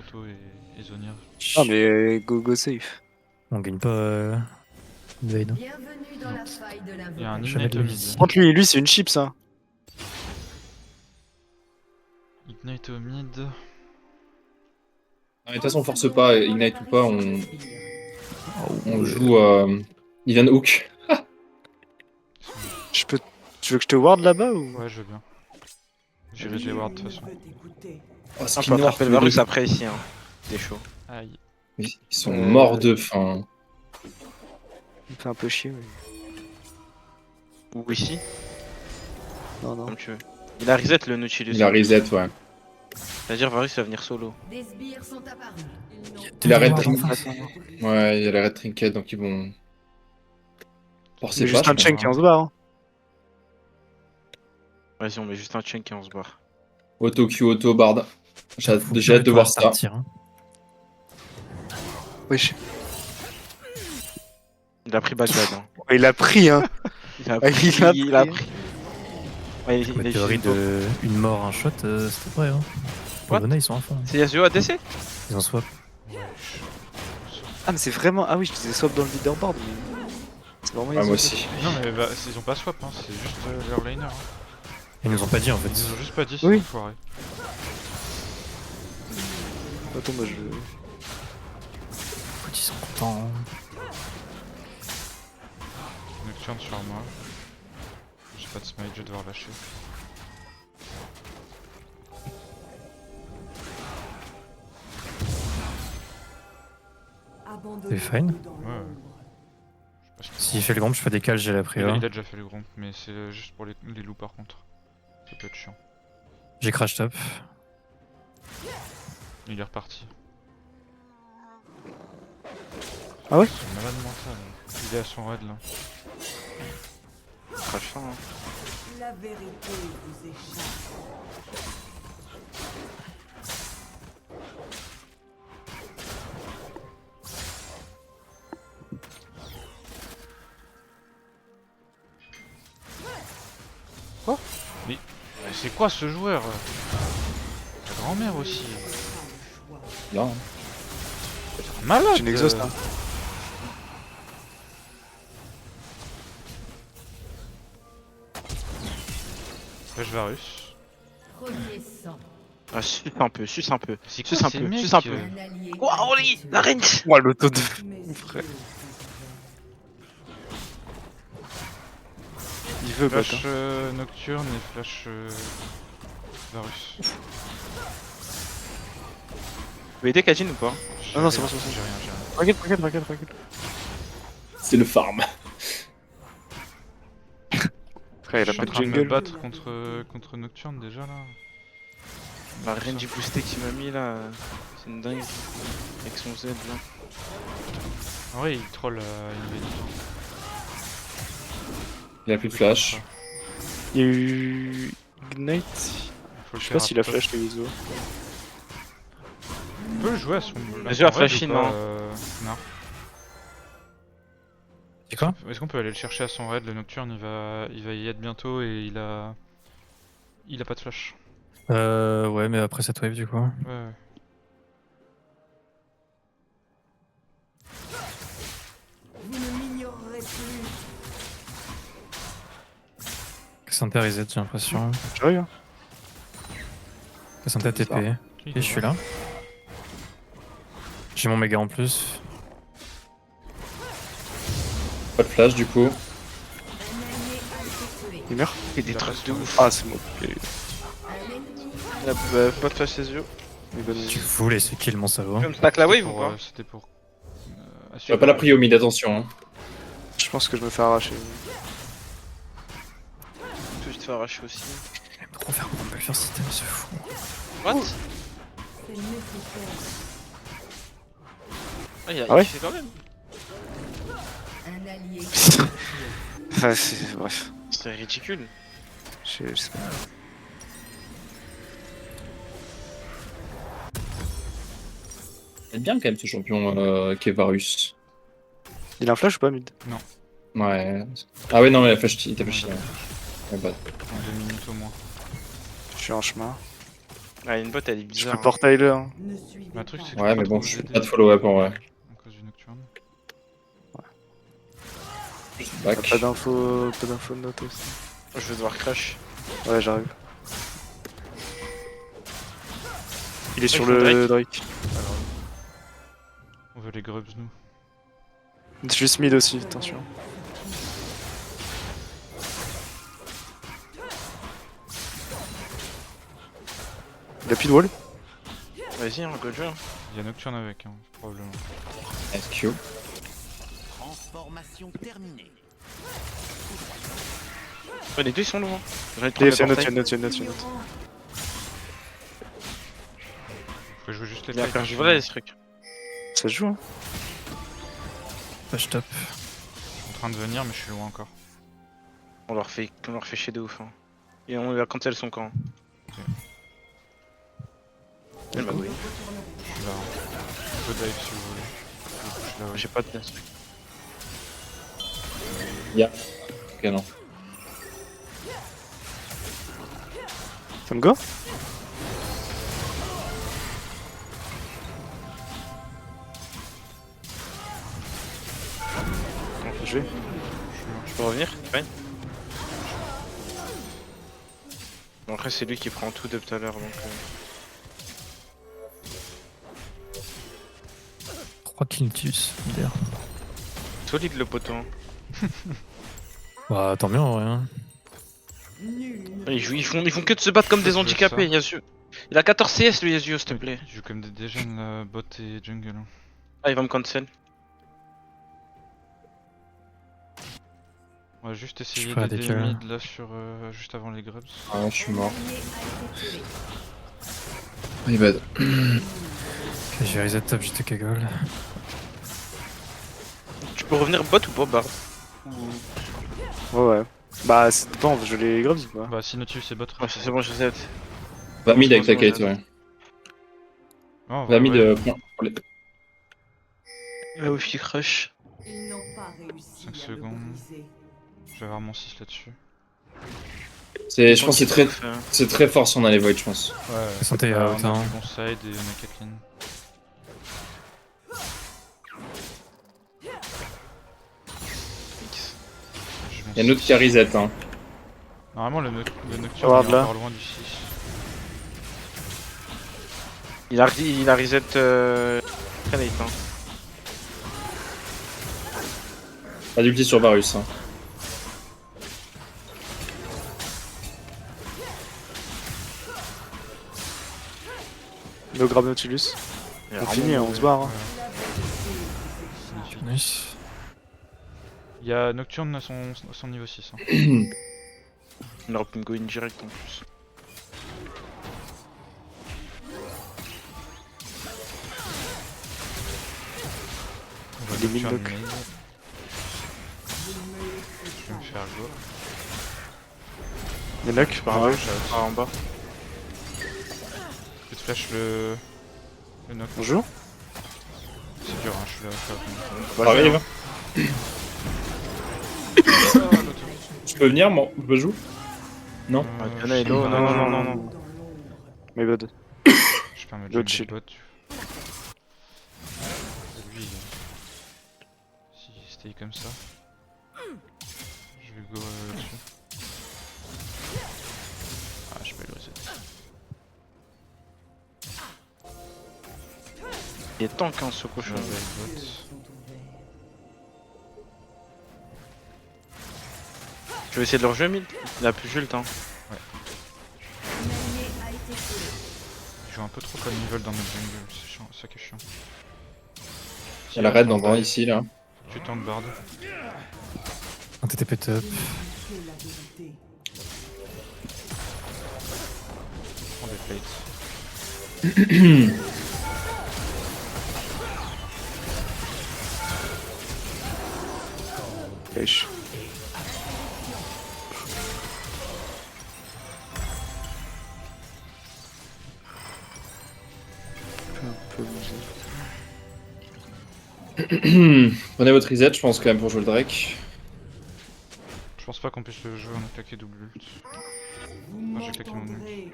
auto et Zonia. Ah mais go safe. On gagne pas Invade. Bienvenue dans la faille de Il y a un Jamais Ignite de au la mid. vie. Contre lui c'est une chips hein. Ignite au mid. De toute façon, on force pas, Ignite ou pas, on joue Ivan Hook. Tu veux que je te ward là-bas ou? Ouais, je veux bien. J'irai les ward de toute façon. Oh, On skin peut noir, attraper le tous les Varus deux. après ici, hein. C'est chaud. Aïe. Ils sont morts de faim. Il me fait un peu chier mais... Ou ici, Non. comme tu veux. Il a reset le Nautilus. Il a reset, ouais. C'est-à-dire Varus va venir solo. Des sbires sont apparus. Il a red Ward en trinket. face. Ouais, il a la red trinket, donc ils vont forcer C'est pas. juste un je chain pense. qui en se bat hein. Vas-y, on met juste un chain qui on se barre. Auto Q, auto bard. J'ai hâte Faut de que voir ça ça. partir, hein. Wesh. Il a pris Bagdad. Hein. Il a pris hein. Il a Ah, pris. il a pris. Ouais, il Ma a théorie juste- de une mort, un shot, c'était vrai. Hein. What Pour ils sont à fond. C'est Yasuo ADC. Ils ont swap. Ah mais c'est vraiment... Ah oui je disais swap dans le leaderboard mais... C'est vraiment Ah, Yasuo. moi aussi. Non, mais bah, ils ont pas swap, hein, c'est juste leur laner. Hein. Ils nous ont pas dit en fait. Ils ont juste pas dit, Oui. c'est foiré. Attends moi je... Écoute, ils sont contents. Hein. Nocturne sur moi. J'ai pas de smite, je vais devoir lâcher. C'est fine. Ouais. Je sais pas S'il fait le grand, je fais des cales, j'ai la il, prio. il a déjà fait le groupe, mais c'est juste pour les loups par contre. Ça peut être chiant. J'ai crash top. Il est reparti. Ah ouais? C'est malade mental. Il est à son raid là. Crash ça, hein. La vérité vous échappe. Mais c'est quoi ce joueur? Ta grand-mère aussi. Là, hein. Malade. J'ai une exhaust hein. Flash Varus. Premier sang. Ah, suce un peu, suce un peu. C'est Suce quoi un ces peu, mecs, suce un peu. Un allié. Waouh, Oli, la range. Ouah l'auto de... Mes frère. yeux Il veut bot Flash hein. Nocturne et flash Varus. Vous voulez aider Kajin ou pas? Ah non, c'est bon, c'est bon. J'ai rien. T'inquiète. C'est le farm. Frère il Je a suis pas en de train de me jungle. battre contre Nocturne déjà là. La range boostée qu'il m'a mis là, c'est une dingue. Avec son Z là. En vrai, il troll Invade. Il a plus de flash. Il y a eu... Ignite. Je sais pas s'il a flash le Yasuo. On peut le jouer à son. Vas-y, à son raid flash ou in, pas, non. Non. C'est quoi? Est-ce qu'on peut aller le chercher à son raid? Le Nocturne il va y être bientôt et il a pas de flash. Ouais, mais après cette wave du coup. Ouais. Vous ne m'ignorerez plus. Cassandra reset, j'ai l'impression. J'arrive hein. Cassandra TP. Ok, je suis là. J'ai mon méga en plus. Pas de flash du coup. Un allié a été tué. Il meurt. Il des Il a trucs de raison. ouf. Ah c'est bon. Ok. Un ennemi Il a pas de flash ses yeux. Il va nous- Tu voulais ce kill, mon salaud. Tu peux me stack la wave ou Pour, pas? C'était pour. Tu assurer- vas pas la prio mid, attention. Hein. Je pense que je me fais arracher. Tu peux juste faire arracher aussi. J'aime trop faire mon buffer system, ce fou. What? c'est nécessaire. Ah, il a Ah ouais fait quand même. Un allié. Enfin c'est... Bref. C'est ridicule. Je sais pas. C'est bien quand même ce champion qui est Varus. Il a un flash ou pas mid? Ouais. Ah ouais, non, mais il a flash, il t'a flash. Ouais, bah. En 2 minutes au moins. Je suis en chemin. Ah, une bot elle est Je bizarre. peux portail là. Hein. Ne suivez Le truc, c'est que Ouais, je peux mais pas bon, trop je vous fais aider pas de follow-up en vrai. à cause du nocturne. T'as Back. pas d'infos de note aussi. Je vais devoir crash. Ouais, j'arrive. Il est sur ils font le Drake. On veut les grubs, nous. Juste mid aussi, attention. Il a plus de wall? Vas-y, on go jouer. Il y a nocturne avec, hein, probablement. SQ. Transformation terminée. Ouais, les deux ils sont loin. J'en ai Il trouvé y a une portail. note, il y a une note. Faut jouer juste les Il a fights, perdu hein, voilà les trucs. Ça se joue, hein. Push top. Je suis en train de venir, mais je suis loin encore. On leur fait chier de ouf. Hein. Et on va cancel son camp. Elle m'a doué. Je suis là. Hein. Je peux dive si vous voulez. Je suis là, ouais. J'ai pas de place. Ok, non. Ça me go? Je vais. Je peux revenir? Ouais. Bon, après c'est lui qui prend tout depuis tout à l'heure donc. 3 Quintus, MDR. Solide le poteau. Hein. Bah, tant mieux en vrai. Hein. Ils font que de se battre comme des Je fais handicapés, ça. Yasuo. Il a 14 CS le Yasuo s'il te plaît. Je joue comme des dégènes bot et jungle. Hein. Ah il va me cancel. On va juste essayer ferai d'aider des kills. mid là sur juste avant les grubs. Ah ouais, je suis mort. allié a été tué. My bad. Ok, j'ai reset top, j'étais cagole. Tu peux revenir bot ou pas Bard? Ouais. Bah, ça dépend, on veut jouer les grubs ou pas? Bah si Nautilus c'est bot. Ouais c'est bon je sais. Va mid avec ta Kate, ouais. Non, Va mid. ouais. Il va aussi crush. Ils n'ont pas réussi 5 à le secondes. briser. Je vais avoir mon 6 là-dessus. Je pense que c'est très fort si on a les voids, je pense. Ouais, Santé on à a haute, hein. du bon side et on a Kathleen. Y'a un autre qui a reset, hein. Normalement le nocturne Ward il est là. encore loin du 6. Il a reset très late hein. Pas d'ulti sur Varus, hein. No grab Nautilus. Il a On vraiment finit, hein, on se barre. Hein. Nice. Il y a Nocturne à son niveau 6. Hein. Il aurait pu me go in direct en plus. On va Il est Nocturne mid-lock. mid. Je vais me faire go. Les knock par Ouais, là. je en bas. Je te flash le knock. On joue? C'est dur, hein, je suis là. Ça arrive. Je peux venir, moi? Je peux jouer? Non? Diana est low, non. My bad. Je perds mes L'autre jungle shield. bot. Lui, s'il stay comme ça, je vais go là-dessus. Ah, je peux le reset. Il est tank hein ce cochon. Je vais le bot. Je vais essayer de le rejouer mid. Il a plus joué le temps. Un allié a été tué. Ils jouent un peu trop comme ils veulent dans notre jungle, c'est chiant, ça qui est chiant. Y'a la raid dans le grand ici, là. Tu tank Bard. Un TTP top. C'est la vérité. Prends des plates. Wesh. Prenez votre reset, je pense, quand même, pour jouer le Drake. Je pense pas qu'on puisse le jouer, on a claqué double ult. Vous Ah, j'ai claqué mon ult. m'entendrez.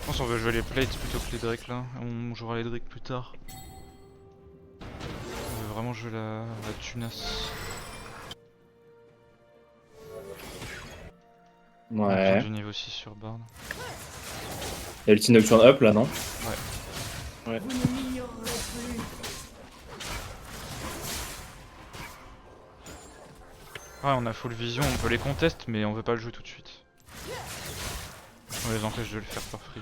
Je pense qu'on veut jouer les plates plutôt que les drakes là. On jouera les drakes plus tard. On veut vraiment jouer la tunasse. On a besoin Ouais. du niveau 6 sur Bard. Il y a l'ulti Nocturne up là, non? Vous ne m'ignorerez plus. Ah, on a full vision, on peut les contest, mais on veut pas le jouer tout de suite. On les empêche de le faire par free.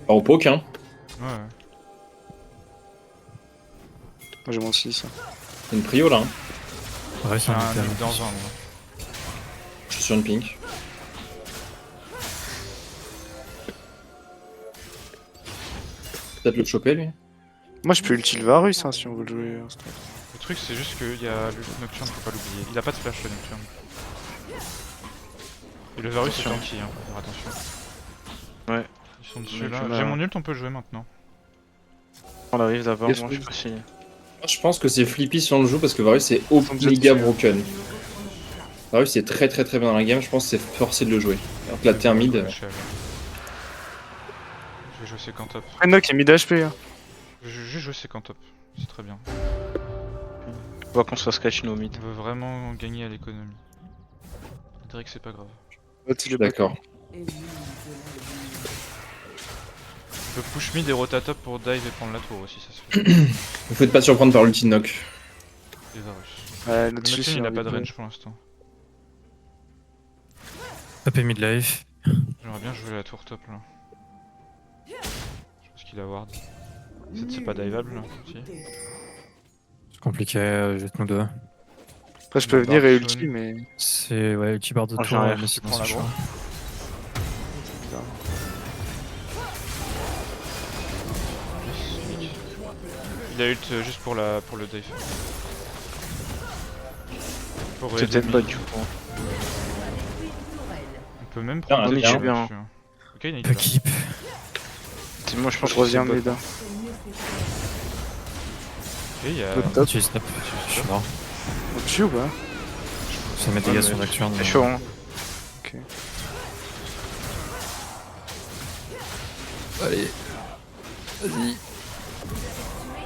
Pas au poke, hein. Ouais, ouais. Moi j'ai mon 6. C'est une prio là. Hein. Ouais, C'est c'est un un nuke item. dans un, moi. Je suis sur une pink. Peut-être le choper lui. Moi je peux ulti le Varus hein, si on veut le jouer. Le truc, c'est juste qu'il y a le Nocturne, faut pas l'oublier. Il a pas de flash, le Nocturne. Et le Varus, c'est tanky, hein, faut faire attention. Ouais. Ils sont dessus Donc, là. on a- J'ai mon ult, on peut jouer maintenant. On arrive d'abord, Yes, moi je sais please. pas si. Moi, je pense que c'est flippy si on le joue parce que Varus c'est méga broken. Varus c'est très bien dans la game, je pense que c'est forcé de le jouer. Alors que la terre mid, Je vais jouer Sécantop. Enoch est mid HP. Hein. Je vais juste jouer Sécantop. C'est très bien. On voit qu'on se fasse catch nos mid. On veut vraiment gagner à l'économie. Drake, c'est pas grave. Ouais, je suis d'accord. Ennemi de la vie. On peut push mid et rota top pour dive et prendre la tour aussi, ça se fait. Vous faites pas surprendre par l'ulti de Noc. Les Varus. Ouais, Le notre Nocturne, souci, il a hein, pas de vite, range pour l'instant. Top et mid-life. J'aimerais bien jouer la tour top là. Je pense qu'il a ward. C'est pas diveable là, si. C'est compliqué, jette-nous deux. Après je peux Bah, venir et Barcelone. ulti mais... C'est ouais, ulti barre de Oh, tour, j'arrive, mais tu sinon prends c'est la chaud. grosse. Il a ult juste pour le dive. Pour C'est aider peut-être mid. pas du coup. On peut même Ah, prendre mid, des je suis tours bien. dessus, hein. Ok, il a Peu keep. Moi je pense Je que reviens c'est mid. bot. Hein. Ok, il y a... Top top. Tu snap. Je suis mort. On tue ou pas? Ça met des gars sur Nocturne. C'est chaud, hein. Ok. Allez. Vas-y.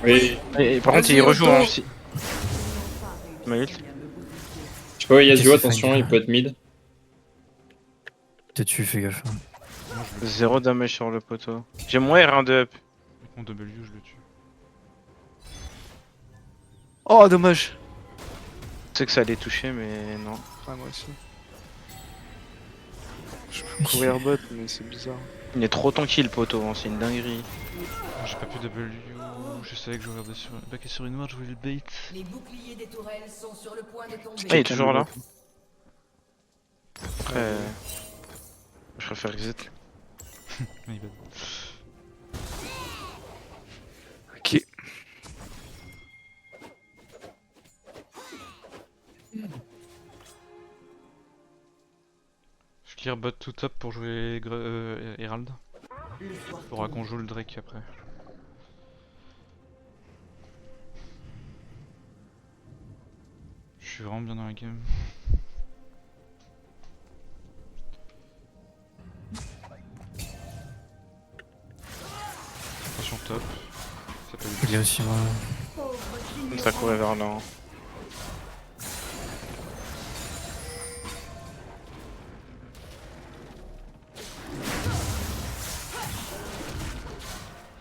Oui. Et par contre, il rejoue hein, aussi. Ma ult. Je sais pas, Yasuo, Qu'est-ce que attention, c'est, il peut être mid. T'es tu, fais gaffe. Hein. 0 damage sur le poteau. J'ai moins R1 de up. Avec mon W, je le tue. Oh dommage. Je sais que ça allait toucher, mais non. Ah moi aussi. Je peux courir bot mais c'est bizarre. Il est trop tanky le poteau, hein, c'est une dinguerie. J'ai pas pu W, je savais que je regardais sur... backer sur une ward, je voulais le bait. Les boucliers des tourelles sont sur le point de tomber. Ah, il est toujours là. Après, je préfère exit. My bad. Ok. Je clear bot tout top pour jouer Herald. Faudra qu'on joue le Drake après. Je suis vraiment bien dans la game. Attention top. Ça peut Il y a aussi moi. Ça courait vers là. Hein.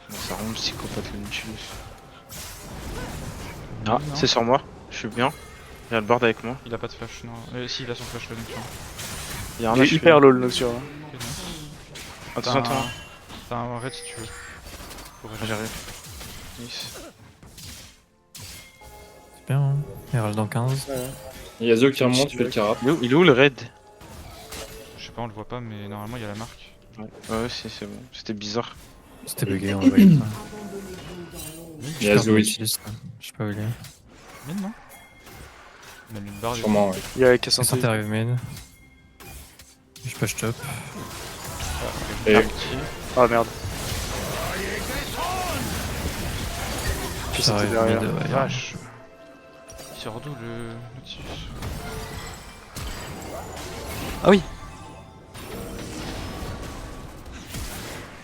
Bon, ça rend psychopathe le Nautilus. Ah, c'est sur moi. Je suis bien. Il y a le board avec moi. Il a pas de flash, non. Si, il a son flash le Nocturne. Il y a un Il est HP. hyper low le Nocturne. Ok, nice. Attention, attends. T'as un red si tu veux. Faut Ah, réagir. j'arrive. Nice. C'est bien. Hein. Herald en 15. Yasuo qui remonte, tu fais le carat. Il est où le raid? Je sais pas, on le voit pas, mais normalement il y a la marque. Ouais, si, c'est bon. C'était bizarre. C'était bugué, on va y ça. Yasuo ici. Je sais pas où il est. Mid, non? On a mis une barre. Sûrement, ouais. Il y a Santé Cassandre. arrive mid. Je push top. Et Ah merde. Ça arrive derrière. mid, ouais. Vache. sort d'où le Nautilus? Ah oui.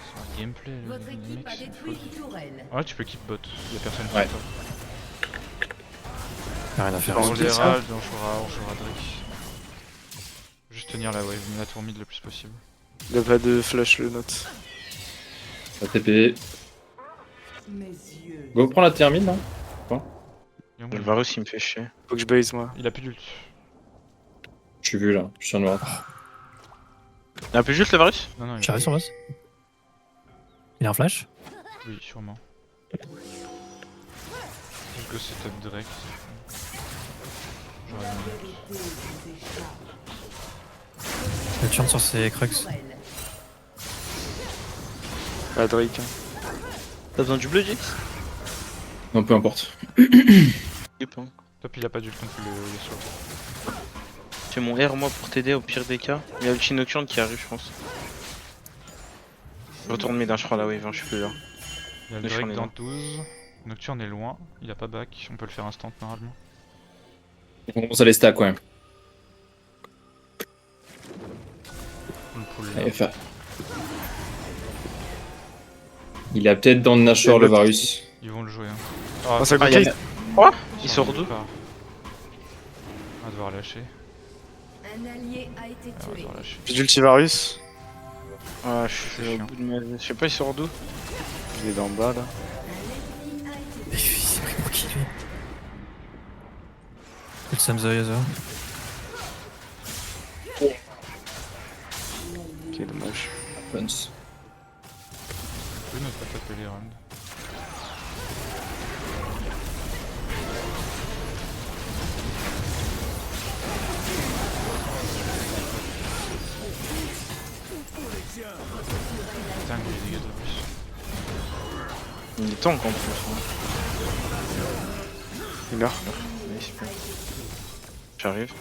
C'est un gameplay le Votre équipe mec, a c'est détruit folle. une tourelle. Ouais, tu peux keep bot, y'a personne Ouais. sur top. Y'a rien à faire. On On dit les ça. râle, on jouera Drake. Juste tenir la wave, la tour mid le plus possible. Il a pas de flash le note. La TP. Mes yeux. Go prends la termine là. Et on- Le Varus il me fait chier. Faut que je base moi. Il a plus d'ult. Je suis vu là, je suis en noir. Il a un peu juste le Varus? Non, non, il a J'arrive sur boss. Il a un flash? Oui, sûrement. Go setup Drake. J'aurais La aimé. vérité vous échappe. Il chante sur ses crux. Tourelle. Pas Drake. Hein. T'as besoin du bleu, Jax? Non, peu importe. Top, il a pas d'ult non plus le Yasuo. J'ai mon R moi pour t'aider au pire des cas. Il y a Ulti Nocturne qui arrive, je pense. Je retourne mid, hein, je crois la wave, hein, je suis plus là. Il y a le Le Drake champ est dans loin. 12. Nocturne est loin, il a pas back, on peut le faire instant normalement. On commence à les stacks, ouais. On le pull là. Allez, faire. Il a peut-être dans le Nashor le Varus. Ils vont le jouer. Hein. Ah, ça Ah, complique. y a- Quoi? Il sort d'où? On va devoir lâcher. Un allié a été On va tué. devoir lâcher. J'ai d'ultivarus. Ah, je C'est suis au chiant. bout de ma... Je sais pas, il sort d'où? Il est d'en bas là. Mais c'est pris pour qui lui? Il Sam the Yasuo. Ok, dommage. Punch. On peut ne pas taper les rounds. Putain, mais les dégâts de plus. Il est tank en plus. Hein. Il meurt. Nice. J'arrive.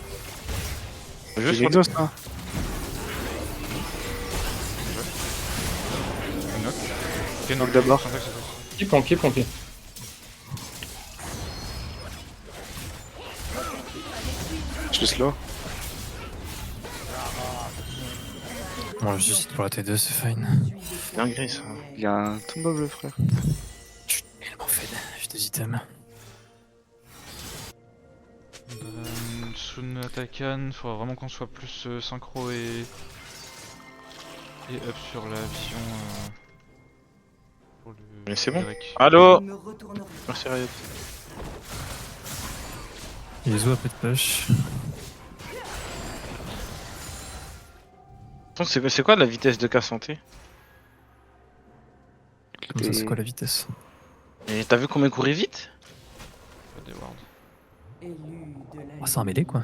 J'ai Juste une exhaust hein. Un knock. Ok, Knock d'abord. Je sentais que c'était ça. Planqué, planqué. Je le slow. Bon, je suis pour la T2, c'est fine. dinguerie ça. Il y a un tombeau le frère. Je suis tellement fed, j'ai des items. Sun Atakan, faudra vraiment qu'on soit plus synchro et up sur la vision pour le Mais c'est bon. Drake. Allo? Nous me retournerons. Merci Riot. Yasuo a peu de push. Donc c'est quoi la vitesse de K santé? Comme ça, c'est quoi la vitesse? Et t'as vu combien il courait vite? Pas des wards. Élu de la Oh, c'est un mêlée quoi.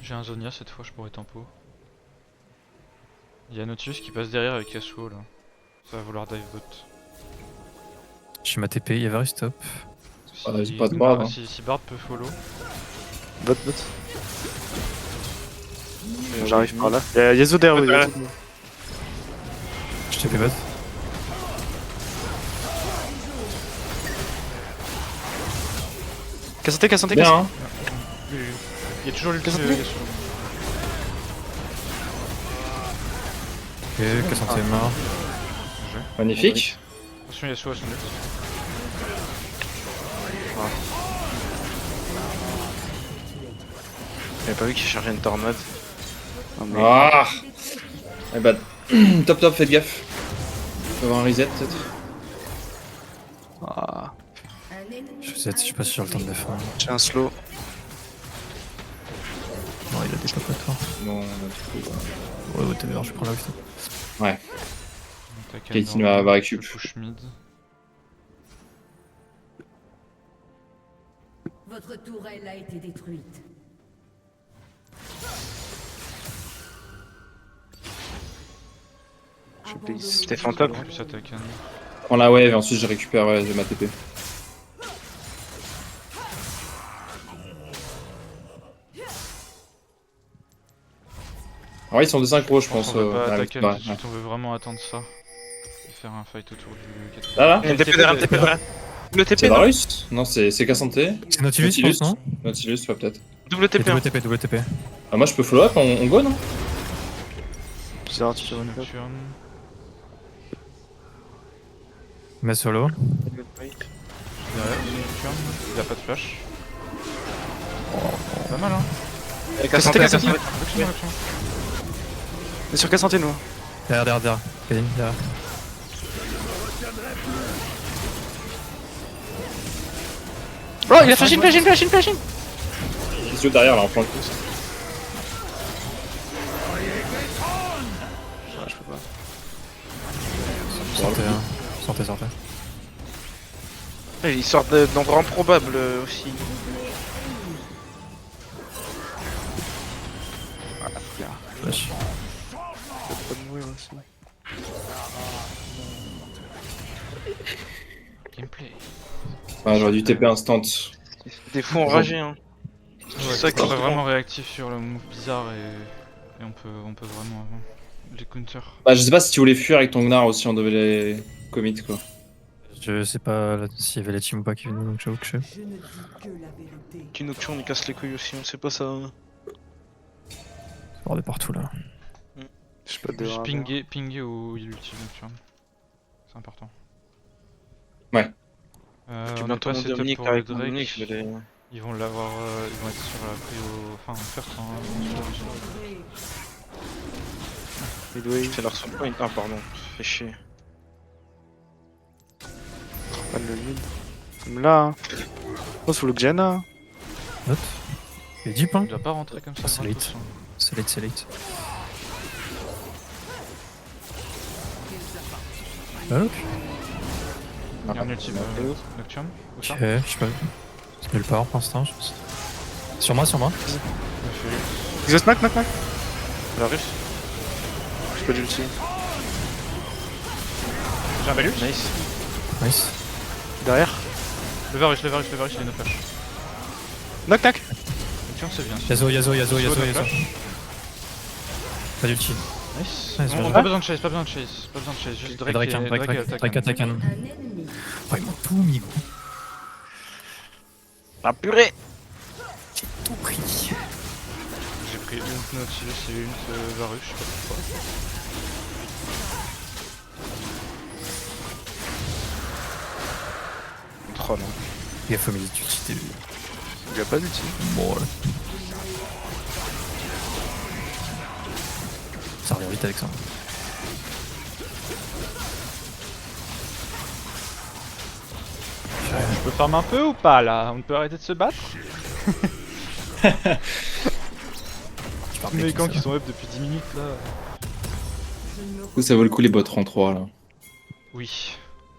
J'ai un Zonia cette fois, je pourrais tempo. Il y a Nautilus qui passe derrière avec Yasuo là. Ça va vouloir dive bot. Je suis ma TP, il y a Varus top. Ah, c'est pas grave, hein. Si Bard peut follow. Bot. J'arrive par là. Il y a Yasuo derrière. Ouais, Yasuo. Je TP bot. Cassante, cassante, Bien, cassante. hein. Il y a toujours l'ulti de Qu'est-ce que Yasuo. Ok, Cassante est mort. Magnifique. Attention Yasuo à son ult. J'avais pas vu qu'il chargeait une tornade. Oh, mais... Ah. Eh bah, top, faites gaffe. On va avoir un reset peut-être. Ah, Un ennemi Je sais pas si j'ai le temps de défendre. j'ai un slow. Non, il a des top à toi. Bon, du coup, Ouais, whatever, je prends la wave. ouais. Atakan Caitlyn dans- va récup. je push mid. Votre tourelle a été détruite. Je Abandonnez base. Stéphane top. Plus Atakan. Prends la wave et ensuite je récupère j'ai ma TP. Alors ils sont de synchro je pense. On va pas ouais, Atakan ouais, tout de suite, on veut vraiment attendre ça. Et faire un fight autour du 4. Là là Il y a un TP derrière, un TP derrière. Double TP, C'est non Varus? Non, c'est Cassante. C'est Nautilus, je Nautilus. pense, non? Nautilus, ouais, peut-être. Double Et TP. hein. WTP, WTP. Ah, moi je peux follow up, on go, non? Bizarre, tu fais une Nocturne. Mais solo. Derrière, Nocturne. Il a pas de flash. Pas mal, hein. Cassante, Cassante. Nocturne, Nocturne. On est sur Cassante, nous. Derrière. Kaline, derrière. Oh, il a flash in. Les yeux derrière là, on prend le coup. Ah, je peux pas. Sortez. Ils sortent d'endroits improbables aussi. Flash. Pas de mourir aussi. Gameplay. Ah, j'aurais dû TP instant. Des fous enragés, hein. Ouais, ça qui on est est vraiment réactif sur le move bizarre et on peut vraiment les counters. Bah, je sais pas si tu voulais fuir avec ton Gnar aussi, on devait les commit quoi. Je sais pas s'il y avait la team ou pas qui venait, donc j'avoue que je sais. Je ne dis que la vérité. Qui Nocturne, il casse les couilles aussi, on sait pas ça. C'est de partout là. Je sais pas de Juste pinguer où il utilise Nocturne. C'est important. Ouais. Tu On m'as est pas entendu setup Dominique pour le avec Drake. Dominique, mais les... Ils vont l'avoir, ils vont être sur la prio, enfin first hein. Midway, C'est leur son point. Ah, pardon, fait chier. pas le mid. Comme là, hein. Oh, sous le Gianna. Note. Il est deep, hein? Il doit pas rentrer comme ça. Ah, c'est Gratos, late. hein. C'est late. Ok, Il y a un ultime Nocturne. Où ça je sais pas. C'est nulle part pour l'instant, je pense. Sur moi. Exhaust knock. La russe. J'ai pas d'ulti. J'ai un Belus. Nice. Nice. Derrière. Le Varus, il est no flash. Knock. Nocturne c'est bien. Yazo. no flash. Pas d'ulti. Nice. Nice, On bien. pas besoin de chase, juste Drake Drake attaque. Un ennemi. Oh, ils m'ont tout mis, gros. Ah, purée. Tout pris. J'ai pris une Nautilus et une Varus, je sais pas pourquoi. Troll. Hein. Il a fait mes utilités. Il a pas d'ulti. Bon, ouais. Ça revient vite avec ça. Je peux farm un peu ou pas là? On peut arrêter de se battre? Je pars Les avec gants tout qui ça. sont up depuis 10 minutes là. Du coup, ça vaut le coup les bots en 3 là. Oui.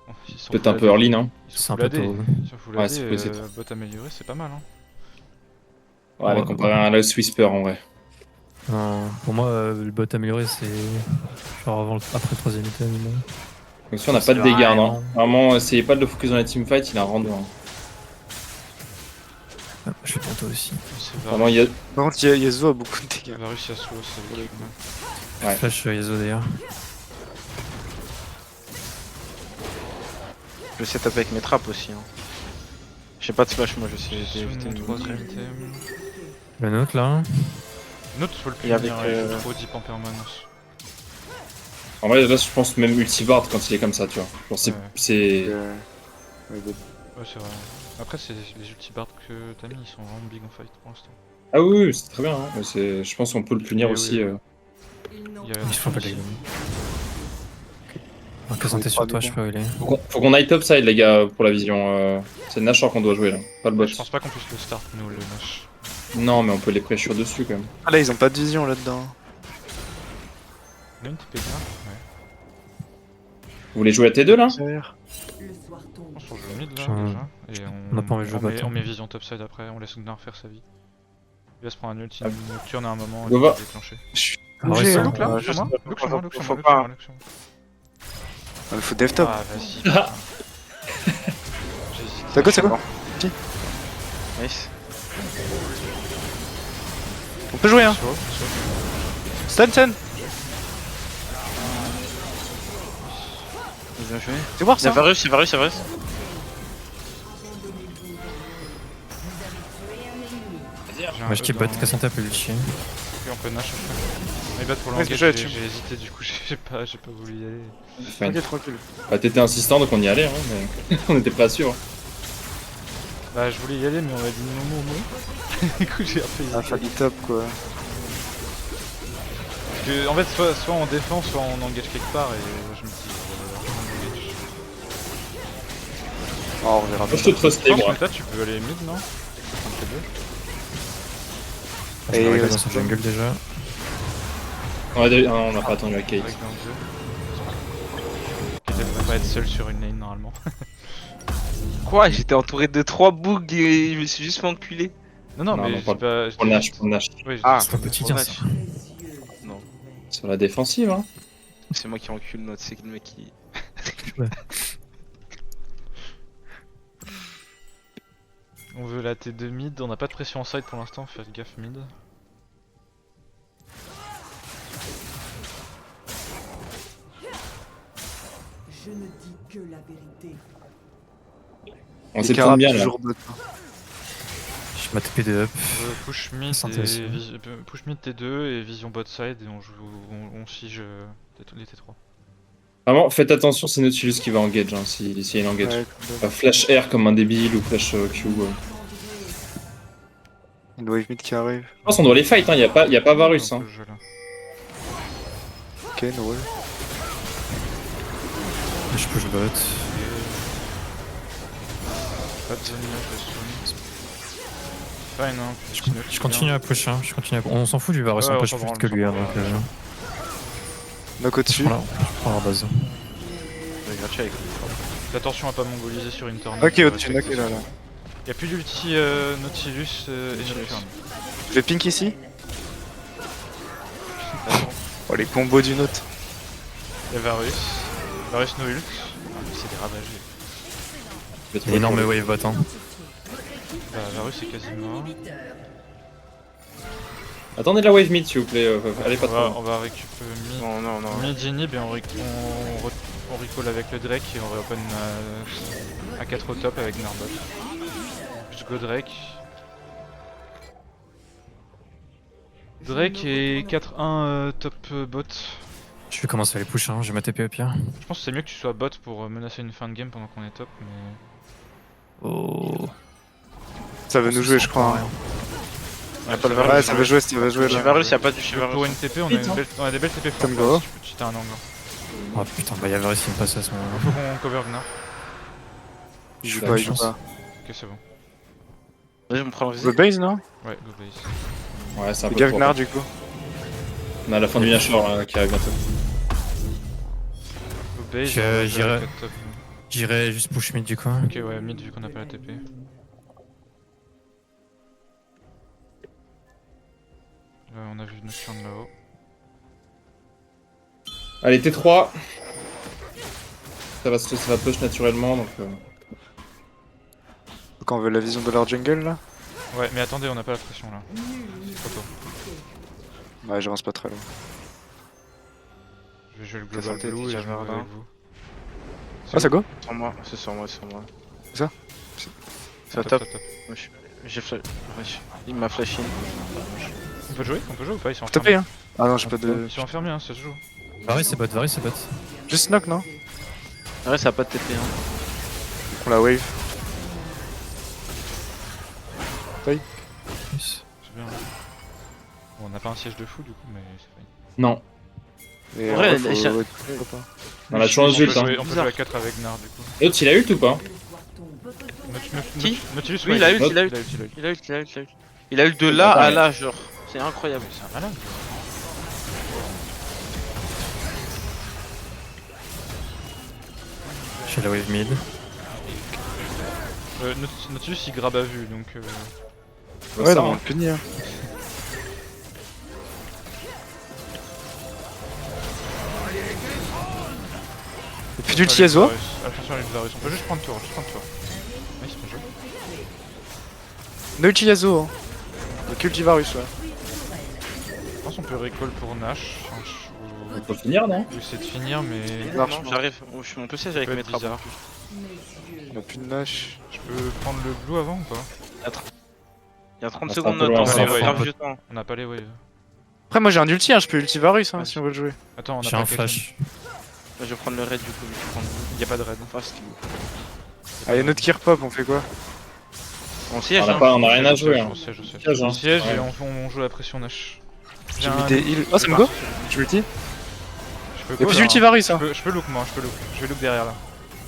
Bon, ils sont Peut-être un full peu AD. early, non? Ils C'est sont un full peu AD. tôt. Ils sont full Ouais, AD, c'est full, c'est bot amélioré, c'est pas mal hein. Ouais, mais comparé à un Lost Whisper en vrai. Non, pour moi, le bot amélioré, c'est genre après le troisième item. Donc si on n'a pas de dégâts, non. Vraiment, essayez pas de le focus dans la teamfight, il a un rando. Hein. Ah, je suis bientôt aussi. C'est Vraiment, il y a... Par contre, Yasuo a beaucoup de dégâts. Varus Yasuo, c'est le Ouais. Flash Yazo d'ailleurs. Je vais setup avec mes trappes aussi. Hein. J'ai pas de flash, moi, je sais éviter Mon une troisième trade. item. Le nôtre là. Notre faut le Et avec, punir, il joue trop deep en permanence. En vrai, là, je pense même Ultibard quand il est comme ça, tu vois. Genre, c'est... Ouais. c'est... Ouais, Ouais, c'est vrai. Après, c'est les ultibards que t'as mis, ils sont vraiment big en fight pour l'instant. Ah oui, oui, c'est très bien. Hein. Mais c'est... Je pense qu'on peut le punir Oui, aussi. oui, oui. Ils n'ont Il y a Il se faut pas de Nocturne dégâts. aussi. On va présenter sur toi, je sais pas où il est. Faut qu'on aille topside, les gars, pour la vision. C'est le Nashor qu'on doit jouer là, pas le bot. Je pense pas qu'on puisse le start, nous, le Nash. Non, mais on peut les pressure dessus quand même. Ah là, ils ont pas de vision là-dedans. On a une TP bien. Ouais. Vous voulez jouer à T2 là? Derrière. Le soir tombe. Je pense qu'on joue mid là Je- déjà. Et on a pas envie de jouer on met, bottom. on met vision topside après, on laisse Gnar faire sa vie. Il va se prendre un ulti, Ah. une nocturne à un moment et Go il va. va déclencher. Ah ouais, J'ai ça, Look là, Ouais, look sur je moi, sais pas, look sur moi, look sur faut moi, pas. look sur moi. Ah, mais faut dev top. Ah vas-y. putain. J'hésite. C'est quoi, c'est quoi? Nice. On peut jouer, hein. Sauf. Stun. Bien joué. C'est voir Il y a ça. Varus. Moi je keep bot, Cassandra peut ulti. Ok, on peut Nash après. My bad pour Ouais, l'engage, déjà, j'ai tu- hésité du coup, j'ai pas voulu y aller. Fine. Ok, tranquille. Bah, t'étais insistant donc on y allait, hein, mais on était pas sûr. Bah je voulais y aller mais on m'a dit non non non. Du coup j'ai un peu Ah, hésité. fallait top quoi. Parce que en fait soit on défend, soit on engage quelque part et je me dis on engage. Oh, on verra Moi bien. je te Je trustais pense moi. que là tu peux aller mid non? Entre les deux. Je Et me regarde ouais, dans son jungle déjà. On a pas attendu la Kate. Avec dans le jeu. Qui devrait pas être seul sur une lane normalement. Quoi? J'étais entouré de 3 bugs et je me suis juste fait enculer. Non non Non, mais non, je dis pas. je Pour dis Nash, juste- pour Nash. Ouais, je Ah, dis- C'est un quotidien ça. Non, Sur la défensive, hein. c'est moi qui encule notre, c'est le mec qui. On veut la T2 mid, on n'a pas de pression en side pour l'instant, faites gaffe mid. Je ne dis que la vérité. On Et s'est Carap, bien là. toujours bot. Je m'ai tapé des up. On veut push mid, C'est intéressant. push mid T2 et vision bot side et on joue, on siege les T3. Vraiment, faites attention, c'est Nautilus qui va engage, hein, s'il y a une engage. Ouais, Pas flash R comme un débile ou flash Q. une wave mid qui arrive. Je pense qu'on doit les fight, hein. Y a pas Varus. Un Hein. peu le jeu, là. Ok, no wave. Je push bot. Pas de zone je spawn. Fine hein, Je continue à push, hein. On s'en fout du Varus, Ouais, on on push s'en plus vite branle, que lui. on Hein, s'en donc, branle. Knock au-dessus. voilà, je prends la base. C'est gratuit avec lui. Fais attention à pas mongoliser sur une turn. Ok, au-dessus, knock est là. Y'a plus d'ulti Nautilus et Nocturne. Je vais pink ici. Oh, les combos d'une autre. Y'a Varus. Varus no ult. Ah, mais c'est des ravagés. Je vais Il y a trouver énorme pour wave bot. Hein. Bah, Varus est quasi mort. Attendez la wave mid s'il vous plaît, allez pas trop loin. On va récupérer mid. Non, non, non. Mid inhib et on recall avec le Drake et on reopen à 4 au top avec Narbot. Plus go Drake. Drake et 4-1 top bot. Je vais commencer à les push, hein. J'ai ma TP au pire. Je pense que c'est mieux que tu sois bot pour menacer une fin de game pendant qu'on est top, mais... Oh. Ça veut nous jouer, je crois. hein. Y'a pas le Ouais, Varus. ça veut jouer, ça veut jouer Chez là. Varus, y'a pas du chez Varus. Pour une TP, on a des belles TP Comme fortes, go. si tu peux cheater un angle. Oh putain, bah y'a Varus qui me passe à ce moment-là. Faut qu'on cover Gnar. Il joue La pas, il joue chance. pas. Ok, c'est bon. Vas-y, on prend le The visite. base, non? Ouais, go base. Ouais, c'est un C'est peu trop. Gagnar du coup. On a la fin du Nashor qui arrive bientôt. Go base, Je- on va j'irai- faire 4 top. J'irai juste push mid du coup. Ok, ouais, mid vu qu'on a pas la TP. On a vu Nocturne là-haut. Allez, T3. Ça va push naturellement donc. Donc on veut la vision de leur jungle là. Ouais, mais attendez, on a pas la pression là. C'est trop tôt. Ouais, j'avance pas très loin. Je vais jouer le T'as global santé, blue et déjà je me Verdun. avec vous. Ah, ça go? Sur moi, c'est sur moi, c'est sur moi. Ça C'est au top. Moi, j'ai flash. Il m'a flash in. On peut jouer ou pas? Ils sont Tapé enfermés. hein. Ah non, j'ai pas de. Ils sont enfermés, hein, ça se joue. Varus c'est bot, Varus c'est bot. Juste knock, non? Ouais, ça a pas de TP. Hein. On la wave. Nice. C'est bien. Bon, on n'a pas un siège de fou du coup, mais c'est fine. Non. Et En vrai, faut- j'ai- ouais, On a toujours un On ult. peut Hein. jouer- on peut jouer Bizarre. à 4 avec Nar du coup. L'autre il a ult ou pas? Qui Nautilus, Oui, ouais, il a ult, ult, il a ult. il a ult. Il a ult, il a ult, il a ult. Il a ult de là à là, genre. C'est incroyable. C'est un malade. J'ai la wave mid. Nautilus il grab à vue donc. Ouais, Ça, non, on hein. le punit hein. Et puis d'ulti Yasuo. Attention à l'ulti Varus, on peut juste prendre tour, Nice, bien joué. No ulti Yasuo hein. Le cultivarus ouais. Je pense qu'on peut recall pour Nash. On peut finir non? Ou essayer de finir, mais. Non, non, j'arrive. On peut siège avec Ça peut mes être trappes. bizarre. On a plus de Nash. Je peux prendre le blue avant ou pas? Il y a 30 Ah, secondes c'est un peu de loin, temps, ça. on Ouais, perd ouais. du temps. On a pas les waves. Après, moi j'ai un ulti, hein, je peux ulti Varus Ouais. si on veut le jouer. Attends, on a J'ai pas un Caitlyn. flash. Là, je vais prendre le raid du coup, vu que je prends le- Y a pas de raid. fast. Ah, y'a notre qui repop, on fait quoi? On siège, On a hein. pas, on a rien à jouer. On Hein. siège, on siège. Siège, hein. On siège Ouais. et on joue la pression Nash. J'ai mis des heals. Oh, ça me go? Je ulti? Je peux Et puis quoi, j'ulti hein. Varus, hein. Je peux look moi, je peux look. Je vais look derrière là.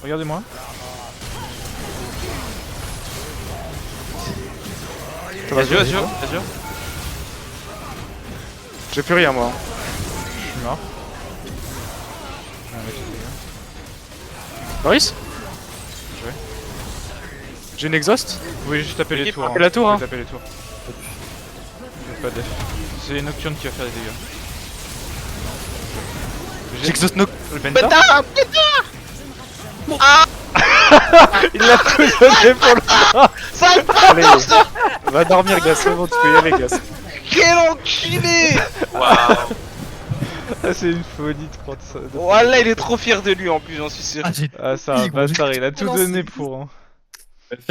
Regardez-moi. Vas-y, vas-y, vas-y. J'ai plus rien, moi. Je suis mort. Ah, mec, il est là. Varus? Ouais. J'ai une exhaust? Vous pouvez juste taper les Équipe, tours. tapez la tour, Vous hein. pouvez taper les tours. Faites pas def. C'est Nocturne qui va faire des dégâts. J'exhaust no. Le Penta. Ah Il l'a tout donné pour le. Allez, va dormir, gars, c'est bon, tu peux y aller, gars. Quel enculé! Ah, c'est une folie de prendre ça. Voilà, il est trop fier de lui en plus, j'en suis sûr. Ah, j'ai Ah, c'est un Gros, bâtard, il a j'ai tout lancé. donné pour. Hein.